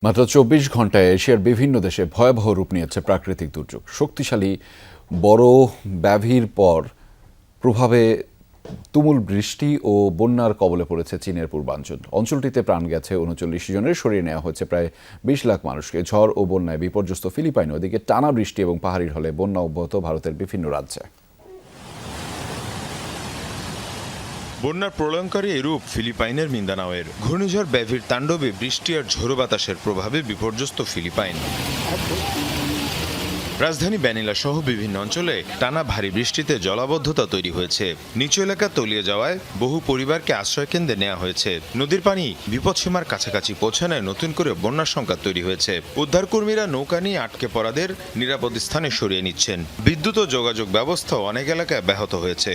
মাত্র ২৪ ঘণ্টায় এশিয়ার বিভিন্ন দেশে ভয়াবহ রূপ নিয়েছে প্রাকৃতিক দুর্যোগ। শক্তিশালী বড় ব্যাধির পর প্রভাবে তুমুল বৃষ্টি ও বন্যার কবলে পড়েছে চীনের পূর্বাঞ্চল। অঞ্চলটিতে প্রাণ গেছে ৩৯ জনের, সরিয়ে নেওয়া হয়েছে প্রায় ২০ লাখ মানুষকে। ঝড় ও বন্যায় বিপর্যস্ত ফিলিপাইন, ওদিকে টানা বৃষ্টি এবং পাহাড়ি ঢলে বন্যা অব্যাহত ভারতের বিভিন্ন রাজ্যে। বন্যার প্রলয়ঙ্করী এই রূপ ফিলিপাইনের মিন্দানাওয়ের। ঘূর্ণিঝড় ব্যাভির তাণ্ডবে বৃষ্টি আর ঝোড়ো বাতাসের প্রভাবে বিপর্যস্ত ফিলিপাইন। রাজধানী ম্যানিলা সহ বিভিন্ন অঞ্চলে টানা ভারী বৃষ্টিতে জলাবদ্ধতা তৈরি হয়েছে। নিচু এলাকা তলিয়ে যাওয়ায় বহু পরিবারকে আশ্রয়কেন্দ্রে নেওয়া হয়েছে। নদীর পানি বিপদসীমার কাছাকাছি পৌঁছানোয় নতুন করে বন্যার সংকট তৈরি হয়েছে। উদ্ধারকর্মীরা নৌকা নিয়ে আটকে পড়াদের নিরাপদ স্থানে সরিয়ে নিচ্ছেন। বিদ্যুৎ ও যোগাযোগ ব্যবস্থাও অনেক এলাকায় ব্যাহত হয়েছে।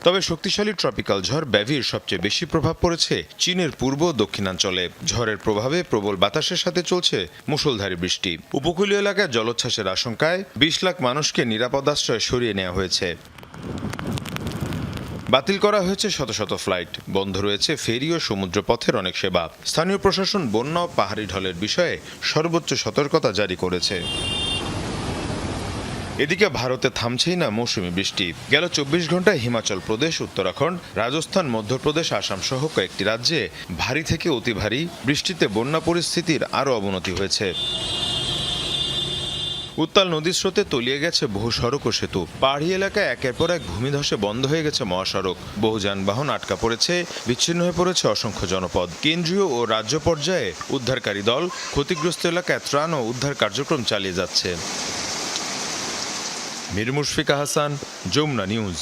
তবে শক্তিশালী ট্রপিক্যাল ঝড় ব্যাভির সবচেয়ে বেশি প্রভাব পড়েছে চীনের পূর্ব ও দক্ষিণাঞ্চলে। ঝড়ের প্রভাবে প্রবল বাতাসের সাথে চলছে মুষলধারী বৃষ্টি। উপকূলীয় এলাকায় জলোচ্ছ্বাসের আশঙ্কায় ২০ লাখ মানুষকে নিরাপদ আশ্রয়ে সরিয়ে নেওয়া হয়েছে। বাতিল করা হয়েছে শত শত ফ্লাইট, বন্ধ রয়েছে ফেরি ও সমুদ্রপথের অনেক সেবা। স্থানীয় প্রশাসন বন্যা ও পাহাড়ি ঢলের বিষয়ে সর্বোচ্চ সতর্কতা জারি করেছে। এদিকে ভারতে থামছেই না মৌসুমি বৃষ্টি। গেল ২৪ ঘন্টায় হিমাচল প্রদেশ, উত্তরাখণ্ড, রাজস্থান, মধ্যপ্রদেশ, আসাম সহ কয়েকটি রাজ্যে ভারী থেকে অতি ভারী বৃষ্টিতে বন্যা পরিস্থিতির আরও অবনতি হয়েছে। উত্তাল নদীর স্রোতে তলিয়ে গেছে বহু সড়ক ও সেতু। পাহাড়ি এলাকায় একের পর এক ভূমিধসে বন্ধ হয়ে গেছে মহাসড়ক। বহু যানবাহন আটকা পড়েছে, বিচ্ছিন্ন হয়ে পড়েছে অসংখ্য জনপদ। কেন্দ্রীয় ও রাজ্য পর্যায়ে উদ্ধারকারী দল ক্ষতিগ্রস্ত এলাকায় ত্রাণ ও উদ্ধার কার্যক্রম চালিয়ে যাচ্ছে। মীর মুশফিকা হাসান, যমুনা নিউজ।